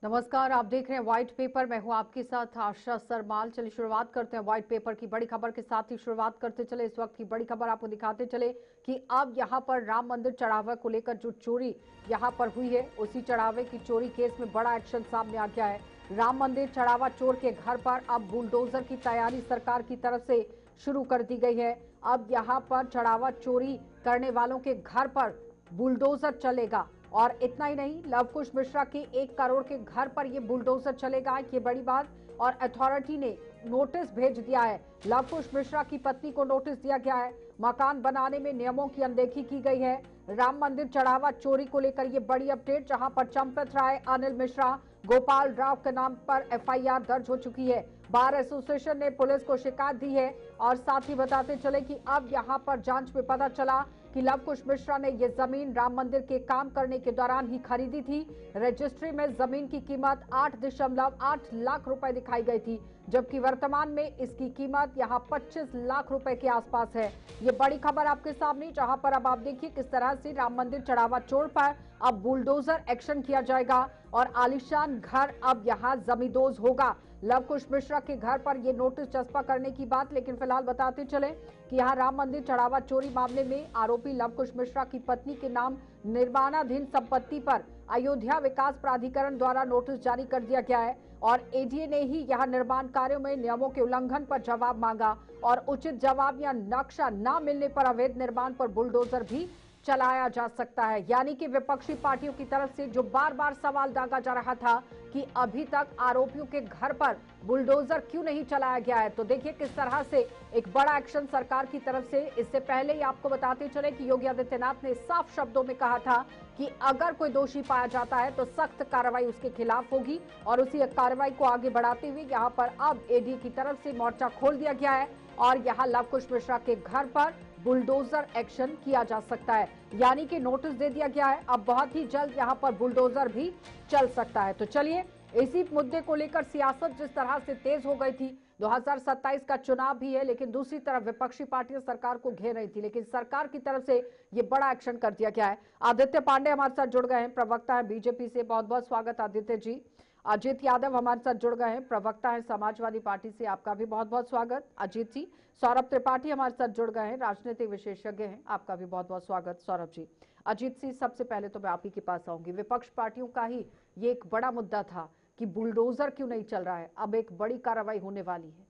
नमस्कार, आप देख रहे हैं व्हाइट पेपर। मैं हूं आपके साथ आशा सरमाल। चलिए शुरुआत करते हैं व्हाइट पेपर की बड़ी खबर के साथ ही शुरुआत करते चले। इस वक्त की बड़ी खबर आपको दिखाते चले कि अब यहां पर राम मंदिर चढ़ावा को लेकर जो चोरी यहां पर हुई है, उसी चढ़ावे की चोरी केस में बड़ा एक्शन सामने आ गया है। राम मंदिर चढ़ावा चोर के घर पर अब बुलडोजर की तैयारी सरकार की तरफ से शुरू कर दी गई है। अब यहाँ पर चढ़ावा चोरी करने वालों के घर पर बुलडोजर चलेगा। और इतना ही नहीं, लवकुश मिश्रा के 1 करोड़ के घर पर ये बुलडोजर चलेगा, ये बड़ी बात। और अथॉरिटी ने नोटिस भेज दिया है। लवकुश मिश्रा की पत्नी को नोटिस दिया गया है। मकान बनाने में नियमों की अनदेखी की गई है। राम मंदिर चढ़ावा चोरी को लेकर ये बड़ी अपडेट, जहां पर चंपित राय, अनिल मिश्रा, गोपाल राव के नाम पर एफआईआर दर्ज हो चुकी है। बार एसोसिएशन ने पुलिस को शिकायत दी है। और साथ ही बताते चले कि अब यहां पर जांच में पता चला कि लवकुश मिश्रा ने यह जमीन राम मंदिर के काम करने के दौरान ही खरीदी थी। रजिस्ट्री में जमीन की कीमत 8.8 लाख रुपए दिखाई गई थी, जबकि वर्तमान में इसकी कीमत यहां 25 लाख रुपए के आसपास है। ये बड़ी खबर आपके सामने, जहां पर अब आप देखिए किस तरह से राम मंदिर चढ़ावा चोर पर अब बुलडोजर एक्शन किया जाएगा और आलीशान घर अब यहां जमींदोज होगा। लवकुश मिश्रा के घर पर यह नोटिस चस्पा करने की बात, लेकिन फिलहाल बताते चले कि यहां राम मंदिर चढ़ावा चोरी मामले में आरोपी लवकुश मिश्रा की पत्नी के नाम निर्माणाधीन संपत्ति पर अयोध्या विकास प्राधिकरण द्वारा नोटिस जारी कर दिया गया है। और एडीए ने ही यहां निर्माण कार्यों में नियमों के उल्लंघन पर जवाब मांगा और उचित जवाब या नक्शा न मिलने पर अवैध निर्माण पर बुलडोजर भी चलाया जा सकता है। यानी कि विपक्षी पार्टियों की तरफ से जो बार बार सवाल दागा जा रहा था कि अभी तक आरोपियों के घर पर बुलडोजर क्यों नहीं चलाया गया है, तो देखिए किस तरह से एक बड़ा एक्शन सरकार की तरफ से। इससे पहले ही आपको बताते चले कि योगी आदित्यनाथ ने साफ शब्दों में कहा था कि अगर कोई दोषी पाया जाता है तो सख्त कार्रवाई उसके खिलाफ होगी। और उसी कार्रवाई को आगे बढ़ाते हुए यहाँ पर अब एडी की तरफ से मोर्चा खोल दिया गया है और यहाँ लवकुश मिश्रा के घर पर बुलडोजर एक्शन किया जा सकता है। यानी कि नोटिस दे दिया गया है, अब बहुत ही जल्द यहां पर बुलडोजर भी चल सकता है। तो चलिए, इसी मुद्दे को लेकर सियासत जिस तरह से तेज हो गई थी, 2027 का चुनाव भी है, लेकिन दूसरी तरफ विपक्षी पार्टियां सरकार को घेर रही थी, लेकिन सरकार की तरफ से यह बड़ा एक्शन कर दिया गया है। आदित्य पांडे हमारे साथ जुड़ गए हैं, प्रवक्ता है बीजेपी से। बहुत बहुत स्वागत आदित्य जी। अजीत यादव हमारे साथ जुड़ गए हैं, प्रवक्ता है समाजवादी पार्टी से। आपका भी बहुत बहुत स्वागत अजीत जी। सौरभ त्रिपाठी हमारे साथ जुड़ गए हैं, राजनीतिक विशेषज्ञ हैं। आपका भी बहुत बहुत स्वागत सौरभ जी। अजीत जी, सबसे पहले तो मैं आप ही के पास आऊंगी। विपक्ष पार्टियों का ही ये एक बड़ा मुद्दा था कि बुलडोजर क्यों नहीं चल रहा है, अब एक बड़ी कार्रवाई होने वाली है।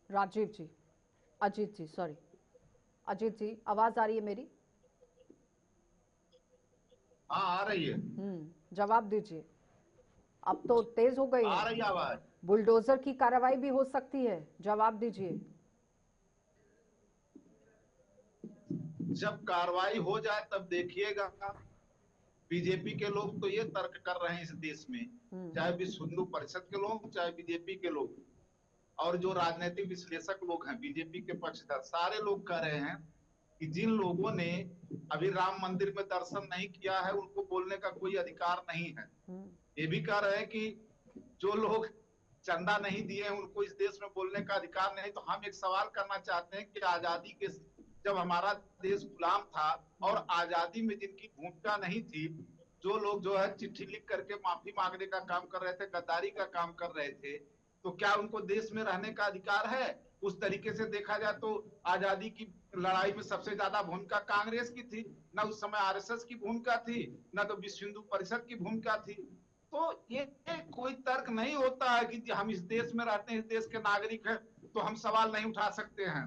राजीव जी, अजीत जी, सॉरी अजीत जी, आवाज आ रही है मेरी? हाँ, आ रही है। जवाब दीजिए। अब तो तेज हो गई आ है, रही है आवाज। बुलडोजर की कार्रवाई भी हो सकती है, जवाब दीजिए। जब कार्रवाई हो जाए तब देखिएगा। बीजेपी के लोग तो ये तर्क कर रहे हैं इस देश में, चाहे विश्व हिंदू परिषद के लोग, चाहे बीजेपी के लोग, और जो राजनीतिक विश्लेषक लोग हैं बीजेपी के पक्षधर, सारे लोग कह रहे हैं कि जिन लोगों ने अभी राम मंदिर में दर्शन नहीं किया है उनको बोलने का कोई अधिकार नहीं है। ये भी कह रहे हैं कि जो लोग चंदा नहीं दिए हैं उनको इस देश में बोलने का अधिकार नहीं। तो हम एक सवाल करना चाहते हैं कि आजादी के जब हमारा देश गुलाम था और आजादी में जिनकी भूमिका नहीं थी, जो लोग जो है चिट्ठी लिख करके माफी मांगने का काम कर रहे थे, गद्दारी का काम कर रहे थे, तो क्या उनको देश में रहने का अधिकार है? उस तरीके से देखा जाए तो आजादी की लड़ाई में सबसे ज्यादा भूमिका कांग्रेस की थी, न उस समय आरएसएस की भूमिका थी, न तो विश्व हिंदू परिषद की भूमिका थी। तो ये कोई तर्क नहीं होता है कि हम इस देश में रहते हैं, इस देश के नागरिक हैं, तो हम सवाल नहीं उठा सकते हैं।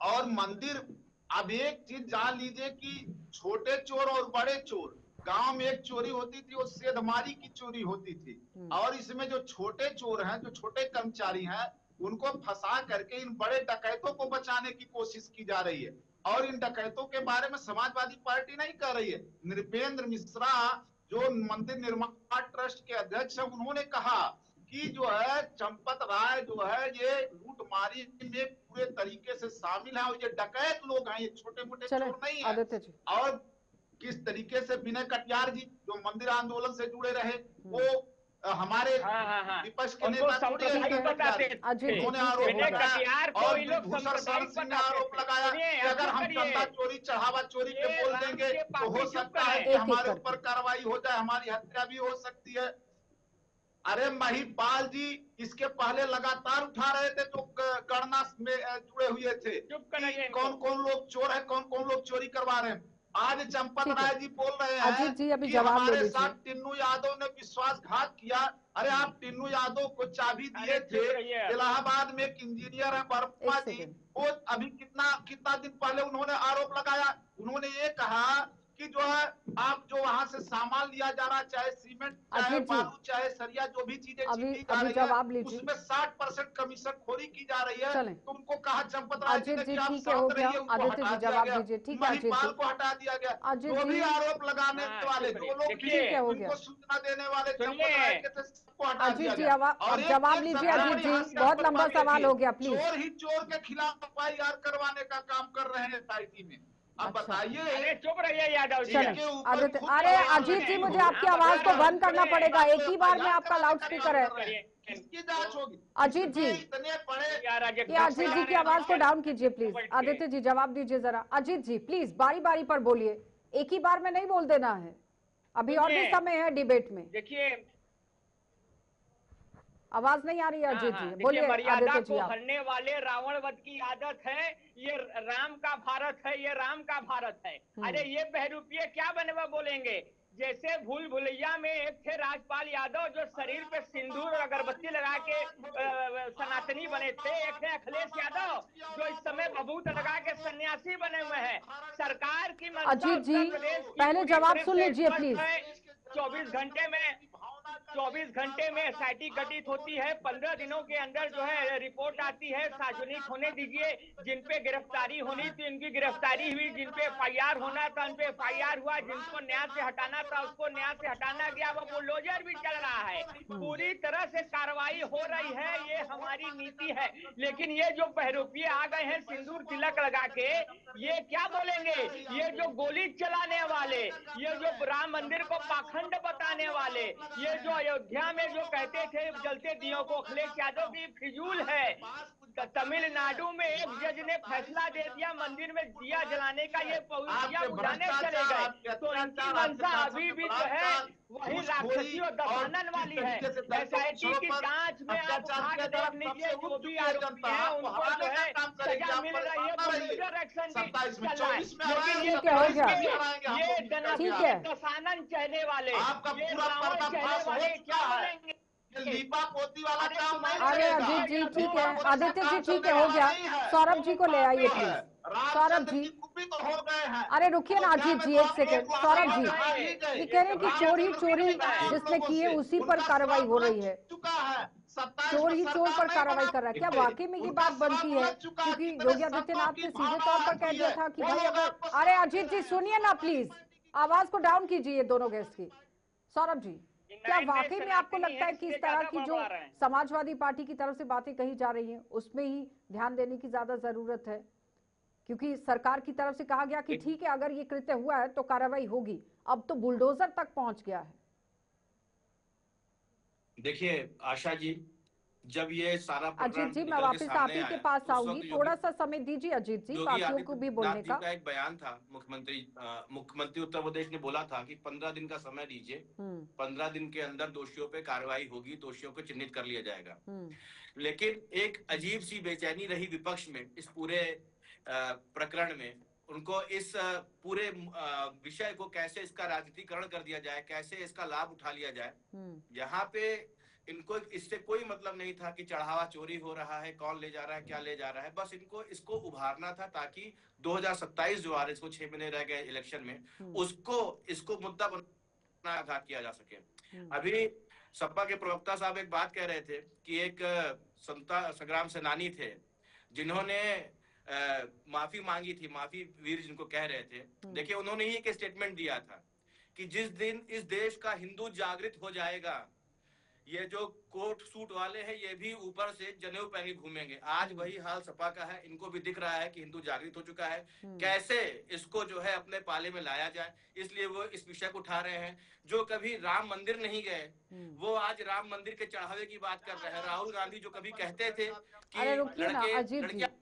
और मंदिर, अब एक चीज जान लीजिए कि छोटे चोर और बड़े चोर, गांव में एक चोरी होती थी, वो सेधमारी की चोरी होती थी, और इसमें जो छोटे चोर हैं, जो छोटे कर्मचारी हैं, उनको फंसा करके इन बड़े डकैतों को बचाने की कोशिश की जा रही है। और इन डकैतों के बारे में समाजवादी पार्टी नहीं कर रही है। नृपेंद्र मिश्रा जो मंदिर निर्माण ट्रस्ट के अध्यक्ष है, उन्होंने कहा कि जो है चंपत राय जो है ये लूटमारी में पूरे तरीके से शामिल है और ये डकैत लोग हैं, ये छोटे मोटे चोर नहीं है। आदित्य जी, और किस तरीके से विनय कटियार जी जो मंदिर आंदोलन से जुड़े रहे, वो हमारे हाँ। विपक्ष के उनको नेता थोड़ी ठीक है। बताते अजीत जी, उन्होंने ठीक है, आरोप हो गया। लगाया को और ये लोग विभूषण शरण सिंह ने बताते आरोप थे। लगाया सुनिए, कि अगर चुप हम करिए। चंदा चोरी चढ़ावा चोरी के ये बोल राम देंगे के तो हो पापी चुप सकता है करें। कि एक-एक हमारे करके। ऊपर कार्रवाई हो जाए, हमारी हत्या भी हो सकती है। अरे महिपाल जी इसके पहले लगातार उठा रहे थे जो गणना में जुड़े हुए थे चुप कराइए कि इनको। कौन कौन लोग चोर है, कौन कौन लोग चोरी करवा रहे हैं। आज चंपत ठीक है। राय जी बोल रहे हैं अजीत जी, अभी कि जवाब ले हमारे लीजिए। साथ टिन्नू यादव ने विश्वासघात किया। अरे आप टिन्नू यादव को चाबी दिए अरे थे, चुप रहिए आप। इलाहाबाद में एक इंजीनियर है वर्मा एक जी, सेकंड। वो अभी कितना दिन पहले उन्होंने आरोप लगाया। उन्होंने ये कहा कि जो है आप जो वहां से सामान लिया जा रहा है, चाहे सीमेंट, चाहे अजीत जी, बालू, चाहे सरिया, जो भी चीजें अभी ली जा अभी रही है जवाब लीजिए। उसमें 60% कमीशन खोरी की जा रही है। चलें। तो उनको कहा चंपत राय जी अजीत ने जी, कि आप ठीक है, हो शांत गया। रहिए, उनको आदित्य हटा जी, दिया जवाब गया। दीजिए। ठीक है अजीत महिपाल जी। को हटा दिया गया। अजीत जो भी जी, आरोप लगाने हाँ, वाले, चुप जो रहिए। लोग भी देखिए, ठीक है, हो गया। उनको सूचना देने वाले सुनिए। चंपत राय के थे, सबको हटा अजीत दिया जी, गया। और अब जवाब एक लीजिए सरकार अजीत जी, यहाँ से आप बहुत लंबा बर्बाद सवाल देखिए, हो गया, प्लीज। चोर ही चोर के खिलाफ एफआईआर करवाने का काम कर रहे हैं एसआईटी में। अब अच्छा। बताइए अरे चुप रहिए यादव जी। चलें। इनके ऊपर आदित्य, खुद अरे सवाल अजीत जी, नहीं मुझे हो, आपकी आप आवाज को बता बंद रहे करना हैं। पड़ेगा। तो एक ही बार में FIR आपका कराने लाउड का स्पीकर काम है। कर रहे हैं। किसकी जांच होगी? अजीत जी, इतने बड़े यार अजीत ये अजीत जी की आवाज को डाउन कीजिए प्लीज। आदित्य जी, जवाब दीजिए जरा। अजीत जी प्लीज बारी बारी पर बोलिए, एक ही बार में नहीं बोल देना है, अभी और भी सुनिए। समय है डिबेट में। देखिए, आवाज नहीं आ रही है अजीत जी, देखिए, बोलिए मर्यादा आदित्य जी को आप। हरने वाले रावणवध की आदत है। ये राम का भारत है, ये राम का भारत है। अरे ये बहरूपिये क्या बनवा बोलेंगे। जैसे भूल भुलैया में एक थे राजपाल यादव जो शरीर पे सिंदूर और अगरबत्ती लगा के सनातनी बने थे। एक थे अखिलेश यादव जो इस समय भभूत लगा के सन्यासी बने हुए हैं। सरकार की मंशा अजीत जी, उत्तर प्रदेश की पहले पूरी जवाब तरह सुन से लीजिए स्पष्ट प्लीज। है। 24 घंटे में एसआईटी गठित होती है। 15 दिनों के अंदर जो है रिपोर्ट आती है। सार्वजनिक होने दीजिए। जिन पे गिरफ्तारी होनी थी उनकी गिरफ्तारी हुई, जिन पे एफआईआर होना था उन पे एफआईआर हुआ, जिनको न्याय से हटाना था उसको न्याय से हटाना गया। वो बुलडोजर भी चल रहा है, पूरी तरह से कार्रवाई हो रही है। ये हमारी नीति है। लेकिन ये जो बहरूपिये आ गए हैं सिंदूर तिलक लगा के, ये क्या बोलेंगे। ये जो गोली चलाने वाले, ये जो राम मंदिर को पाखंड बताने वाले, ये जो अयोध्या में जो कहते थे जलते दियों को, अखिलेश यादव की फिजूल है। तमिलनाडु में एक जज ने फैसला दे दिया मंदिर में दिया जलाने का, ये दिया बुझाने चले गए। तो इनकी मंशा अभी भी जो है वही राक्षसी और दशानन वाली है। एसआईटी की जांच में आप उठा के देख लीजिए, जो भी आरोपी हैं उनको जो है सजा मिल रही है। बुलडोजर एक्शन भी चल रहा है। लेकिन ये ठीक है, हो गया। ठीक है। दशानन चहने वाले, आपका ये पूरा रावण चहने पर्दाफाश हो वाले चुका क्या है। बोलेंगे। लीपा पोती वाला काम नहीं अरे चलेगा। अजीत जी, ठीक है। लीपा पोती आदित्य का जी, काम ठीक है, चलने हो वाला गया। नहीं है। सौरभ जी को ले आइए है। प्लीज। सौरभ रामचंद्र जी, जी कुपित हो गए हैं। अरे रुकिए ना अयोध्या अजीत में जी, तो एक आप सेकेंड। लोग सौरभ जी, हार ही गए। ये कह रहे हैं कि चोरी चोरी जिसने की है उसी पर कार्रवाई हो रही है। चुका है। 27 चोर में ही चोर सरकार पर नहीं कार्रवाई बना। कर रहा है। क्या देखिए, वाकई में ये उनका बात बनती श्राप है? लग चुका है। क्योंकि कितने योगी आदित्यनाथ की ने सीधे भावना तौर पर आती कह दिया है। था कि वो भाई लोग अगर, आपको अरे श्राप अजीत दे जी रहे हैं। सुनिए ना प्लीज, आवाज को डाउन कीजिए दोनों गेस्ट की। सौरभ जी, क्या वाकई में आपको लगता है कि इस तरह की जो समाजवादी पार्टी की तरफ से बातें कही जा रही हैं उसमें ही ध्यान देने की ज्यादा जरूरत है? क्योंकि सरकार की तरफ से कहा गया कि ठीक है अगर ये कृत्य हुआ है तो कार्रवाई होगी, अब तो बुलडोजर तक पहुंच गया है। देखिए आशा जी, जब ये सारा अजीत जी, मैं निकल के वापस आप सामने ही के आया, पास उस आऊंगी, वक्त थोड़ा सा समय दीजिए अजीत जी, योगी बाकियों को भी बोलने आदित्यनाथ जी का। का एक बयान था। मुख्यमंत्री उत्तर प्रदेश ने बोला था कि 15 दिन का समय दीजिए, 15 दिन के अंदर दोषियों पे कार्रवाई होगी, दोषियों को चिन्हित कर लिया जाएगा। लेकिन एक अजीब सी बेचैनी रही विपक्ष में इस पूरे प्रकरण में। उनको इस पूरे विषय को कैसे इसका राजनीतिकरण कर दिया जाए, कैसे इसका लाभ उठा लिया जाए। यहाँ पे इनको इससे कोई मतलब नहीं था कि चढ़ावा चोरी हो रहा है, कौन ले जा रहा है, क्या ले जा रहा है। बस इनको इसको उभारना था ताकि 2027 जो आ रहे, इसको 6 महीने रह गए इलेक्शन में, इसको मुद्दा बना घात किया जा सके। अभी सपा के प्रवक्ता साहब एक बात कह रहे थे कि एक स्वतंत्रता संग्राम सेनानी थे जिन्होंने माफी मांगी थी, माफी वीर जिनको कह रहे थे। देखिए उन्होंने ही एक स्टेटमेंट दिया था कि जिस दिन इस देश का हिंदू जागृत हो जाएगा, ये जो कोट सूट वाले हैं ये भी ऊपर से जनेऊ पहन के घूमेंगे। आज वही हाल सपा का है। इनको भी दिख रहा है कि हिंदू जागृत हो चुका है, कैसे इसको जो है अपने पाले में लाया जाए, इसलिए वो इस विषय को उठा रहे हैं। जो कभी राम मंदिर नहीं गए वो आज राम मंदिर के चढ़ावे की बात कर रहे हैं। राहुल गांधी जो कभी कहते थे कि अरे रुकिए ना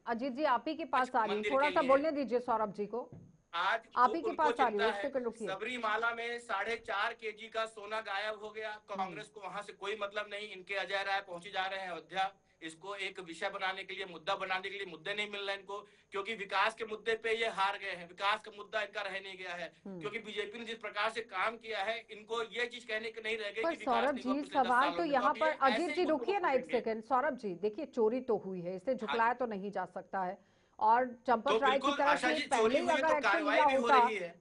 अजीत जी आप ही के पास आ रही हूँ, थोड़ा सा बोलने दीजिए सौरभ जी को। आज आप ही के पास आ रही है। सबरीमाला में 4.5 kg का सोना गायब हो गया। कांग्रेस को वहां से कोई मतलब नहीं। इनके अजय राय पहुंचे जा रहे हैं अयोध्या, इसको एक विषय बनाने के लिए, मुद्दा बनाने के लिए। मुद्दे नहीं मिल रहे इनको, क्योंकि विकास के मुद्दे पे ये हार गए हैं। विकास का मुद्दा इनका रह नहीं गया है, क्योंकि बीजेपी ने जिस प्रकार से काम किया है इनको ये चीज कहने के नहीं रह गई। सौरभ जी सवाल तो यहाँ पर, अजीत जी रुकिए ना एक सेकंड। सौरभ जी देखिए, चोरी तो हुई है, इसे झुकलाया तो नहीं जा सकता है। और चंपत राय की तरफ से पहले ही अगर एक्शन लिया होता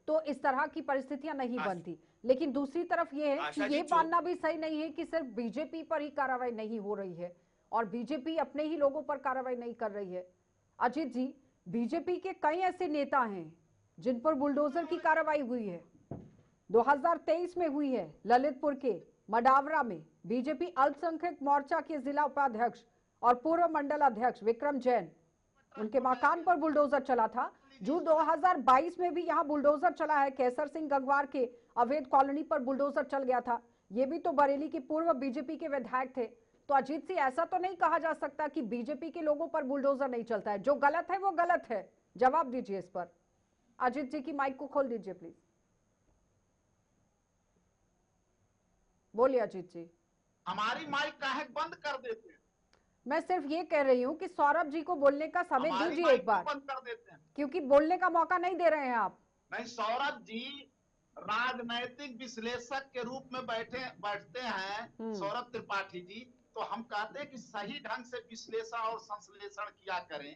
तो इस तरह की परिस्थितियां नहीं बनती। लेकिन दूसरी तरफ ये है कि ये मानना भी सही नहीं है कि सिर्फ बीजेपी पर ही कार्रवाई नहीं हो रही है और बीजेपी अपने ही लोगों पर कार्रवाई नहीं कर रही है। अजीत जी, बीजेपी के कई ऐसे नेता हैं जिन पर बुलडोजर की कार्रवाई हुई है। 2023 में हुई है ललितपुर के मडावरा में। बीजेपी अल्पसंख्यक मोर्चा के जिला उपाध्यक्ष और पूर्व मंडल अध्यक्ष विक्रम जैन, उनके मकान पर बुलडोजर चला था। जून 2022 में भी यहाँ बुलडोजर चला है। केसर सिंह गंगवार के अवैध कॉलोनी पर बुलडोजर चल गया था। ये भी तो बरेली के पूर्व बीजेपी के विधायक थे। तो अजीत सिंह, ऐसा तो नहीं कहा जा सकता कि बीजेपी के लोगों पर बुलडोजर नहीं चलता है। जो गलत है वो गलत है। जवाब दीजिए इस पर। अजीत जी की माइक को खोल दीजिए प्लीज। बोलिए अजीत जी। हमारी माइक काहे बंद कर देते हैं? मैं सिर्फ ये कह रही हूँ कि सौरभ जी को बोलने का समय दीजिए एक बार, बंद कर देते हैं क्योंकि बोलने का मौका नहीं दे रहे हैं आप। नहीं, सौरभ जी राजनैतिक विश्लेषक के रूप में बैठते हैं सौरभ त्रिपाठी जी, तो हम कहते हैं कि सही ढंग से विश्लेषण और संश्लेषण किया करें।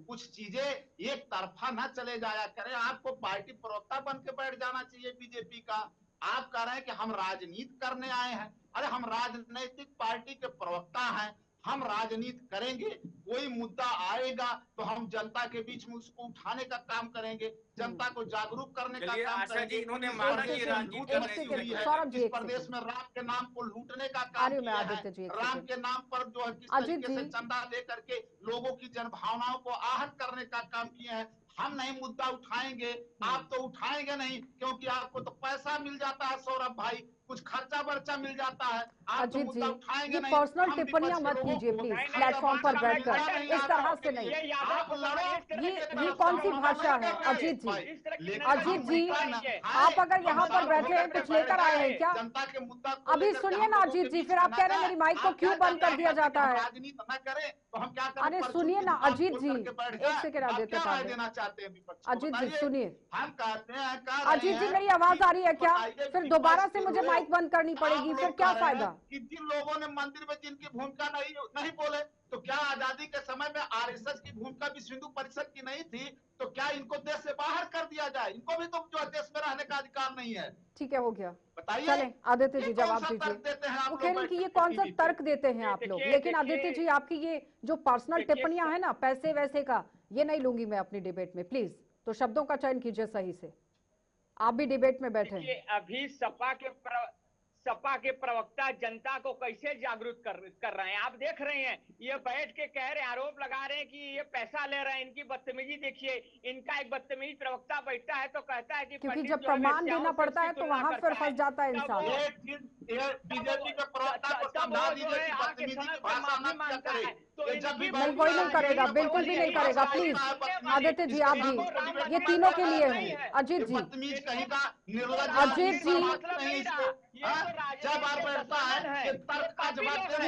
कुछ चीजें एक तरफा ना चले जाया करें। आपको पार्टी प्रवक्ता बन के बैठ जाना चाहिए बीजेपी का। आप कह रहे हैं कि हम राजनीति करने आए हैं। अरे हम राजनीतिक पार्टी के प्रवक्ता हैं, हम राजनीति करेंगे। कोई मुद्दा आएगा तो हम जनता के बीच में उसको उठाने का काम करेंगे, जनता को जागरूक करने का काम करेंगे। इन्होंने माना कि इस प्रदेश में राम के नाम को लूटने का काम किया है। राम के नाम पर जो है किस तरीके से चंदा दे करके लोगों की जनभावनाओं को आहत करने का काम किए हैं। हम नहीं मुद्दा उठाएंगे, आप तो उठाएंगे नहीं, क्योंकि आपको तो पैसा मिल जाता है सौरभ भाई, कुछ खर्चा वर्चा मिल जाता है। आप तो मुद्दा उठाएंगे नहीं। पर्सनल टिप्पणियां मत कीजिए प्लीज प्लेटफॉर्म पर बैठकर, इस तरह से नहीं। ये कौन सी भाषा है अजीत जी? अजीत जी, आप अगर यहाँ पर बैठे हैं कुछ लेकर आए हैं क्या? जनता के मुद्दा अभी सुनिए ना अजीत जी, फिर आप कह रहे हैं मेरी माइक को क्यों बंद कर दिया जाता है? राजनीति न करें तो हम क्या करें? अरे सुनिए ना अजीत जी, एक सेकंड आप देते हैं। देना चाहते हैं विपक्ष? अजीत जी सुनिए, हम कहते हैं अजीत जी मेरी आवाज आ रही है क्या? फिर दोबारा से मुझे माइक बंद करनी पड़ेगी, फिर क्या फायदा? कि जिन लोगों ने मंदिर में जिनकी भूमिका नहीं बोले, तो क्या आजादी के समय में आरएसएस की भूमिका भी हिंदू परिषद की नहीं थी? तो क्या इनको देश से बाहर कर दिया जाए? इनको भी तो जो देश में रहने का अधिकार नहीं है। ठीक है, हो गया, बताइए। चले आदित्य जी जवाब दीजिए। वो कह रहे हैं कि ये कौन सा तर्क देते हैं आप लोग। लेकिन आदित्य जी, आपकी ये जो पर्सनल टिप्पणियां है ना पैसे वैसे का, ये नहीं लूंगी मैं अपनी डिबेट में। प्लीज तो शब्दों का चयन कीजिए सही से। आप भी डिबेट में बैठे हैं। अभी सपा के प्रवक्ता जनता को कैसे जागरूक कर रहे हैं आप देख रहे हैं। ये बैठ के कह रहे हैं, आरोप लगा रहे हैं कि ये पैसा ले रहे हैं। इनकी बदतमीजी देखिए। इनका एक बदतमीज प्रवक्ता बैठता है तो कहता है कि क्योंकि जब प्रमाण देना पड़ता है तो वहां फिर फंस जाता है इंसान। बीजेपी के प्रवक्ता को समझा दीजिए कि बदतमीजी की भाषा मत करें। नहीं, कोई नहीं करेगा, बिल्कुल भी नहीं करेगा। प्लीज आदित्य जी, आप भी, ये तीनों के लिए है। अजीत जी, अजीत जी,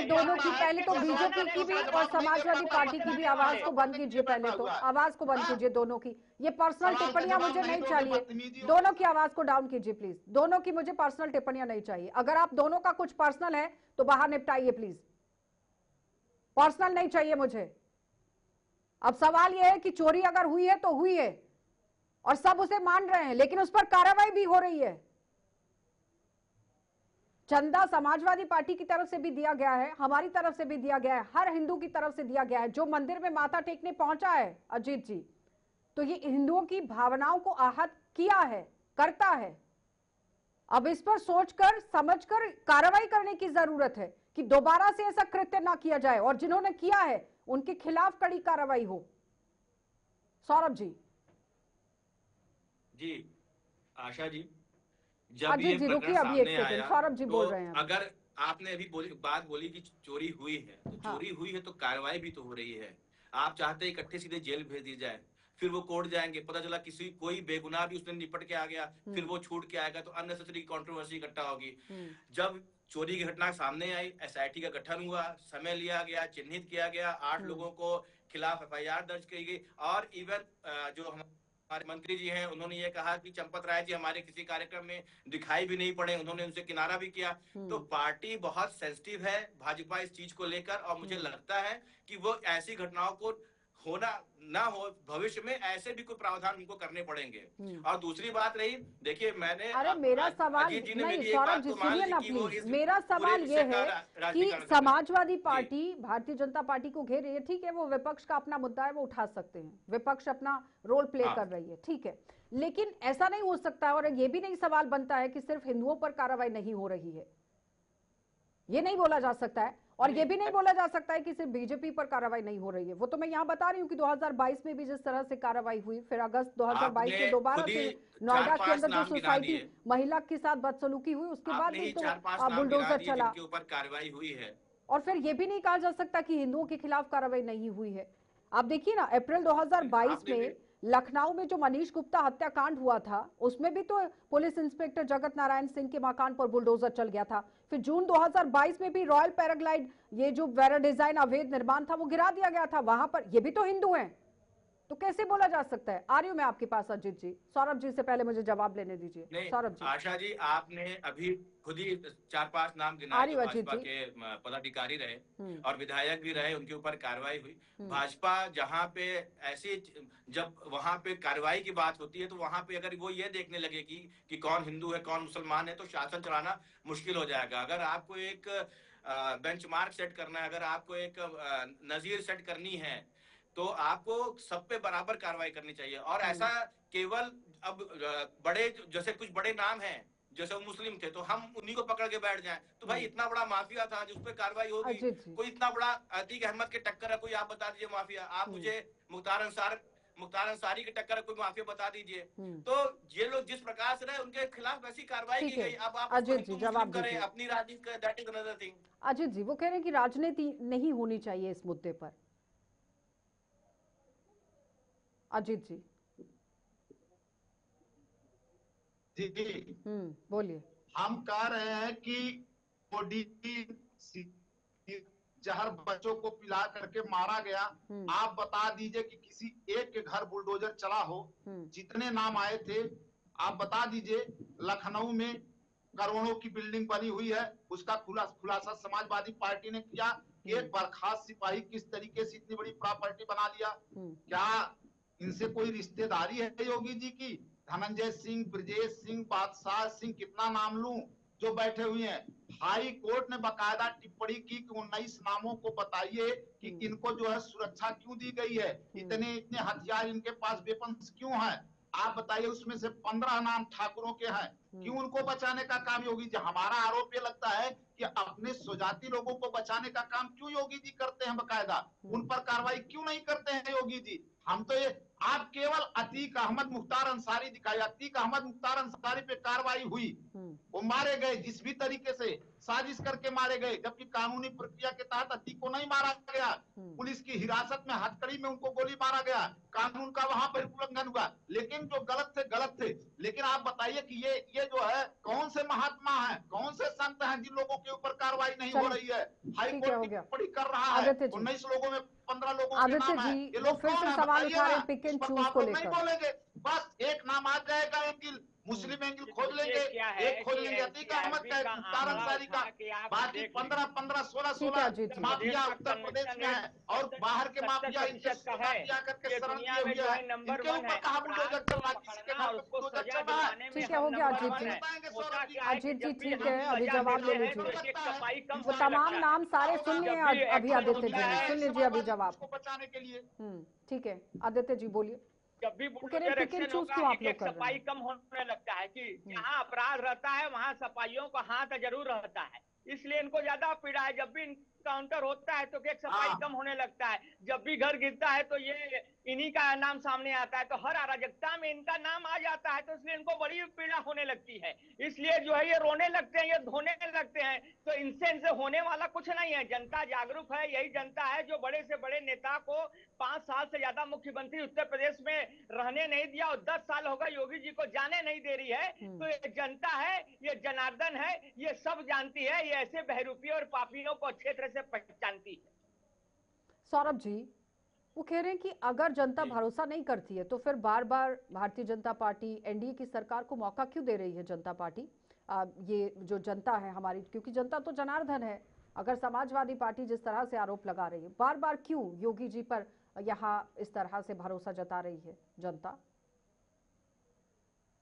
दोनों की, पहले तो बीजेपी की भी और समाजवादी पार्टी की भी आवाज को बंद कीजिए। पहले तो आवाज को बंद कीजिए दोनों की। ये पर्सनल टिप्पणियां मुझे नहीं चाहिए। दोनों की आवाज को डाउन कीजिए प्लीज। दोनों की मुझे पर्सनल टिप्पणियां नहीं चाहिए। अगर आप दोनों का कुछ पर्सनल है तो बाहर निपटाइए प्लीज। पर्सनल नहीं चाहिए मुझे। अब सवाल यह है कि चोरी अगर हुई है तो हुई है और सब उसे मान रहे हैं, लेकिन उस पर कार्रवाई भी हो रही है। चंदा समाजवादी पार्टी की तरफ से भी दिया गया है, हमारी तरफ से भी दिया गया है, हर हिंदू की तरफ से दिया गया है जो मंदिर में माथा टेकने पहुंचा है। अजीत जी, तो ये हिंदुओं की भावनाओं को आहत किया है, करता है। अब इस पर सोचकर समझकर कार्रवाई करने की जरूरत है कि दोबारा से ऐसा कृत्य ना किया जाए और जिन्होंने किया है उनके खिलाफ कड़ी कार्रवाई हो। सौरभ जी। जी आशा जी, जब अजीत ये जी रुकिए प्रकरण अभी एक सामने सेकंड, आया सौरभ जी तो बोल रहे हैं। अगर आपने अभी बात बोली कि चोरी हुई है, तो हाँ। चोरी हुई है तो कार्रवाई भी तो हो रही है। आप चाहते हैं इकट्ठे सीधे जेल भेज दी जाए, फिर वो कोर्ट जाएंगे, पता चला किसी कोई बेगुनाह भी उसने निपट के आ गया, फिर वो छूट के आएगा, तो अननेसेसरी कंट्रोवर्सी इकट्ठा होगी। जब चोरी की घटना सामने आई, एसआईटी का गठन हुआ, समय लिया गया, चिन्हित किया गया, 8 लोगों को खिलाफ एफआईआर दर्ज की गई, और इवन जो हमारे मंत्री जी हैं उन्होंने ये कहा कि चंपत राय जी हमारे किसी कार्यक्रम में दिखाई भी नहीं पड़े, उन्होंने उनसे किनारा भी किया। तो पार्टी बहुत सेंसिटिव है भाजपा इस चीज को लेकर, और मुझे लगता है कि वो ऐसी घटनाओं को होना ना हो, भविष्य में ऐसे भी कोई प्रावधान उनको करने पड़ेंगे। और दूसरी बात रही, देखिए मैंने अरे मेरा सवाल अजीत जी ने नहीं, मेरी एक सौरभ बात जी तो मान सुनिए ली ना कि वो प्लीज, इस मेरा सवाल पूरे ये विषय का है कि राजनीतिकरण कर रहे हैं। समाजवादी पार्टी भारतीय जनता पार्टी को घेर रही है, ठीक है, वो विपक्ष का अपना मुद्दा है, वो उठा सकते हैं, विपक्ष अपना रोल प्ले कर रही है, ठीक है, लेकिन ऐसा नहीं हो सकता और ये भी नहीं सवाल बनता है कि सिर्फ हिंदुओं पर कार्रवाई नहीं हो रही है, ये नहीं बोला जा सकता है, और ये भी नहीं बोला जा सकता है कि सिर्फ बीजेपी पर कार्रवाई नहीं हो रही है। वो तो मैं यहाँ बता रही हूँ कि 2022 में भी जिस तरह से कार्रवाई हुई, फिर अगस्त 2022 में दोबारा से नोएडा के अंदर जो सोसाइटी महिला के साथ बदसलूकी हुई, उसके बाद भी तो बुलडोजर चला, जिनके ऊपर कार्रवाई हुई है। और फिर ये भी नहीं कहा जा सकता कि हिंदुओं के खिलाफ कार्रवाई नहीं हुई है। आप देखिए ना, अप्रैल 2022 में लखनऊ में जो मनीष गुप्ता हत्याकांड हुआ था, उसमें भी तो पुलिस इंस्पेक्टर जगत नारायण सिंह के मकान पर बुलडोजर चल गया था। फिर जून 2022 में भी रॉयल पैराग्लाइड, ये जो वेरा डिजाइन अवैध निर्माण था, वो गिरा दिया गया था, वहां पर ये भी तो हिंदू हैं, तो कैसे बोला जा सकता है? आ रही हूं मैं आपके पास अजीत जी, सौरभ जी से पहले मुझे जवाब लेने दीजिए। सौरभ जी। आशा जी, आपने अभी खुद ही 4-5 नाम गिनाए जो भाजपा के पदाधिकारी रहे और विधायक भी रहे, उनके ऊपर कार्रवाई हुई। भाजपा जहां पे ऐसी, जब वहां पे कार्रवाई की बात होती है, तो वहां पे अगर वो ये देखने लगेगी कि कौन हिंदू है कौन मुसलमान है, तो शासन चलाना मुश्किल हो जाएगा। अगर आपको एक बेंचमार्क सेट करना है, अगर आपको एक नजीर सेट करनी है, तो आपको सब पे बराबर कार्रवाई करनी चाहिए। और ऐसा केवल अब बड़े, जैसे कुछ बड़े नाम हैं, जैसे वो मुस्लिम थे तो हम उन्हीं को पकड़ के बैठ जाएं, तो भाई इतना बड़ा माफिया था जिस पे कार्रवाई होगी, कोई इतना बड़ा अतीक अहमद के टक्कर है, कोई आप बता दीजिए माफिया, आप मुझे मुख्तार अंसारी के टक्कर है, कोई माफिया बता दीजिए। तो ये लोग जिस प्रकार से रहे, उनके खिलाफ वैसी कार्रवाई की गई। अब आप अजीत जी जवाब करें अपनी राजनीति, that is another thing. Ajit ji वो कह रहे हैं कि राजनीति नहीं होनी चाहिए इस मुद्दे पर। अजीत जी। जी बोलिए। हम कह रहे हैं कि मोदी जहर बच्चों को पिला करके मारा गया। आप बता दीजिए कि किसी एक के घर बुलडोजर चला हो, जितने नाम आए थे आप बता दीजिए। लखनऊ में करोड़ों की बिल्डिंग बनी हुई है, उसका खुलासा समाजवादी पार्टी ने किया। एक बर्खास्त सिपाही किस तरीके से इतनी बड़ी प्रॉपर्टी बना लिया। क्या इनसे कोई रिश्तेदारी है योगी जी की? धनंजय सिंह, ब्रजेश सिंह, बादशाह सिंह, कितना नाम लूं जो बैठे हुए हैं। हाई कोर्ट ने बाकायदा टिप्पणी की कि 19 नामों को बताइए कि इनको जो है सुरक्षा क्यों दी गई है, इतने हथियार इनके पास, वेपन्स क्यों हैं। आप बताइए, उसमें से 15 नाम ठाकुरों के हैं, क्यों उनको बचाने का काम योगी जी? हमारा आरोप ये लगता है कि अपने स्वजाति लोगों को बचाने का काम क्यों योगी जी करते हैं बकायदा, उन पर कार्रवाई क्यों नहीं करते हैं योगी जी? हम तो ये, आप केवल अतीक अहमद मुख्तार अंसारी दिखाई, अतीक अहमद मुख्तार अंसारी पे कार्रवाई हुई, वो मारे गए जिस भी तरीके से साजिश करके मारे गए, जबकि कानूनी प्रक्रिया के तहत अतीक को नहीं मारा गया, पुलिस की हिरासत में हथकड़ी में उनको गोली मारा गया, कानून का वहां पर उल्लंघन हुआ। लेकिन जो गलत थे। लेकिन आप बताइए कि ये जो है कौन से महात्मा हैं, कौन से संत हैं जिन लोगों के ऊपर कार्रवाई नहीं हो रही है? हाईकोर्ट टिप्पणी कर रहा है, 19 लोगों में 15 लोगों के नाम है। ये लोग फिर से सवाल उठा रहे हैं पिक एंड चूज को लेकर। नहीं बोलेंगे, बस एक नाम आ जाएगा, एंगिल मुस्लिम एंगिल खोज लेंगे, एक खोज लेंगे अतीक अहमद का, एक मुख्तार अंसारी का, बाकी 15 16 माफिया उत्तर प्रदेश में है और बाहर के माफिया इनके करके शरण दिए हुए हैं। इनके ऊपर कहाँ बुलडोजर चल रहा है? किसी के घर पे बुलडोजर चल रहा है? ठीक है, हो गया अजीत जी। अजीत जी ठीक है, अभी जवाब ले लीजिए। वो तमाम नाम सारे सुन लिए अभी आदित्य जी ने, सुन लीजिए अभी जवाब बचाने के लिए। ठीक है आदित्य जी बोलिए। जब भी बुलडोजर एक्शन होगा, एक सफाई कम होने लगता है कि जहाँ अपराध रहता है वहाँ सफाइयों का हाथ जरूर रहता है। इसलिए इनको ज्यादा पीड़ा है। जब भी इनकाउंटर होता है तो केक सफाई कम होने लगता है, जब भी घर गिरता है तो ये इन्हीं का नाम सामने आता है, तो हर अराजकता में इनका नाम आ जाता है, तो इसलिए इनको बड़ी पीड़ा होने लगती है। इसलिए जो है ये रोने लगते हैं, ये धोने लगते हैं। तो इनसे होने वाला कुछ नहीं है। जनता जागरूक है, यही जनता है जो बड़े से बड़े नेता को 5 साल से ज्यादा मुख्यमंत्री उत्तर प्रदेश में रहने नहीं दिया और 10 साल होगा योगी जी को जाने नहीं दे रही है। तो ये जनता है, ये जनार्दन है, ये सब जानती है, ये ऐसे बहरूपियों और पापियों को अच्छे तरह से पहचानती है। सौरभ जी, वो कह रहे हैं कि अगर जनता भरोसा नहीं करती है तो फिर बार बार भारतीय जनता पार्टी एनडीए की सरकार को मौका क्यों दे रही है जनता पार्टी? ये जो जनता है हमारी, क्योंकि जनता तो जनार्दन है, अगर समाजवादी पार्टी जिस तरह से आरोप लगा रही है, बार बार क्यों योगी जी पर यहाँ इस तरह से भरोसा जता रही है जनता?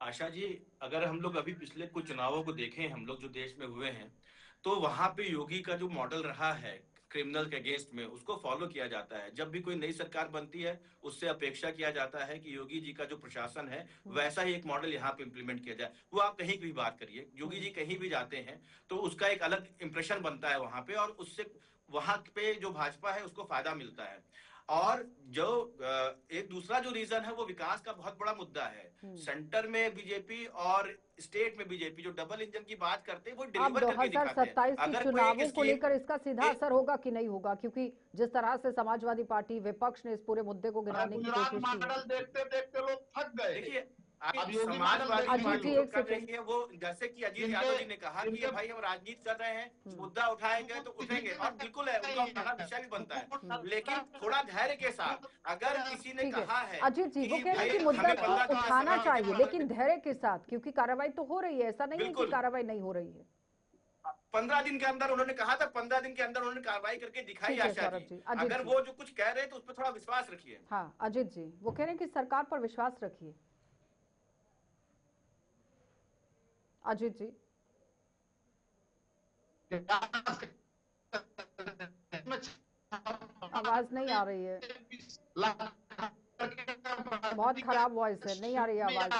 आशा जी, अगर हम लोग अभी पिछले कुछ चुनावों को देखें, हम लोग जो देश में हुए हैं, तो वहां पे योगी का जो मॉडल रहा है क्रिमिनल के अगेंस्ट में, उसको फॉलो किया जाता है। जब भी कोई नई सरकार बनती है, उससे अपेक्षा किया जाता है कि योगी जी का जो प्रशासन है वैसा ही एक मॉडल यहाँ पे इंप्लीमेंट किया जाए। वो आप कहीं भी बात करिए, योगी जी कहीं भी जाते हैं तो उसका एक अलग इंप्रेशन बनता है वहां पे, और उससे वहां पे जो भाजपा है उसको फायदा मिलता है। और जो एक दूसरा जो रीजन है वो विकास का बहुत बड़ा मुद्दा है। सेंटर में बीजेपी और स्टेट में बीजेपी जो डबल इंजन की बात करते हैं वो डिलीवर करके दिखाते हैं। 2027 की चुनावों को लेकर इसका सीधा असर होगा कि नहीं होगा, क्योंकि जिस तरह से समाजवादी पार्टी विपक्ष ने इस पूरे मुद्दे को गिराने की कोशिश की। मॉडल देखते देखते लोग थक गए। देखिए, अब योगी समाजवादी अजीत पार्टी जी जो एक कर सेकंड, रही है वो, जैसे कि अजीत यादव जी ने कहा कि भाई हम राजनीति कर रहे हैं, मुद्दा उठाएंगे तो उठेंगे, और बिल्कुल है, उनका उठाना विषय भी बनता है, लेकिन थोड़ा धैर्य के साथ। अगर किसी ने कहा है अजीत जी वो कह रहे हैं कि मुद्दा तो उठाना चाहिए लेकिन धैर्य के साथ, क्योंकि कार्रवाई तो हो रही है, ऐसा नहीं है कि कार्रवाई नहीं हो रही है। 15 दिन के अंदर उन्होंने कहा था, 15 दिन के अंदर उन्होंने कार्रवाई करके दिखाई। आशा जी, अगर वो जो कुछ कह रहे हैं तो उस पर थोड़ा विश्वास रखिए। हाँ अजीत जी, वो कह रहे हैं कि सरकार पर विश्वास रखिए। अजीत जी, आवाज नहीं आ रही है, बहुत खराब वॉइस है, नहीं आ रही है आवाज।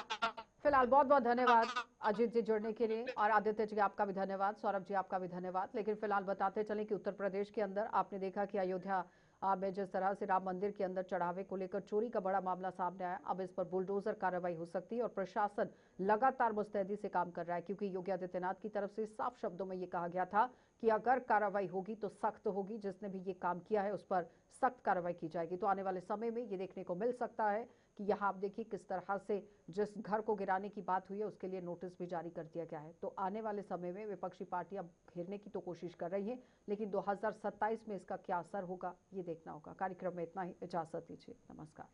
फिलहाल बहुत बहुत धन्यवाद अजीत जी जुड़ने के लिए, और आदित्य जी आपका भी धन्यवाद, सौरभ जी आपका भी धन्यवाद। लेकिन फिलहाल बताते चलें कि उत्तर प्रदेश के अंदर आपने देखा कि अयोध्या में जिस तरह से राम मंदिर के अंदर चढ़ावे को लेकर चोरी का बड़ा मामला सामने आया, अब इस पर बुलडोजर कार्रवाई हो सकती है और प्रशासन लगातार मुस्तैदी से काम कर रहा है, क्योंकि योगी आदित्यनाथ की तरफ से साफ शब्दों में ये कहा गया था कि अगर कार्रवाई होगी तो सख्त होगी, जिसने भी ये काम किया है उस पर सख्त कार्रवाई की जाएगी। तो आने वाले समय में ये देखने को मिल सकता है कि यहाँ आप देखिए किस तरह से जिस घर को गिराने की बात हुई है उसके लिए नोटिस भी जारी कर दिया गया है। तो आने वाले समय में विपक्षी पार्टियां घेरने की तो कोशिश कर रही हैं, लेकिन 2027 में इसका क्या असर होगा ये देखना होगा। कार्यक्रम में इतना ही, इजाजत दीजिए, नमस्कार।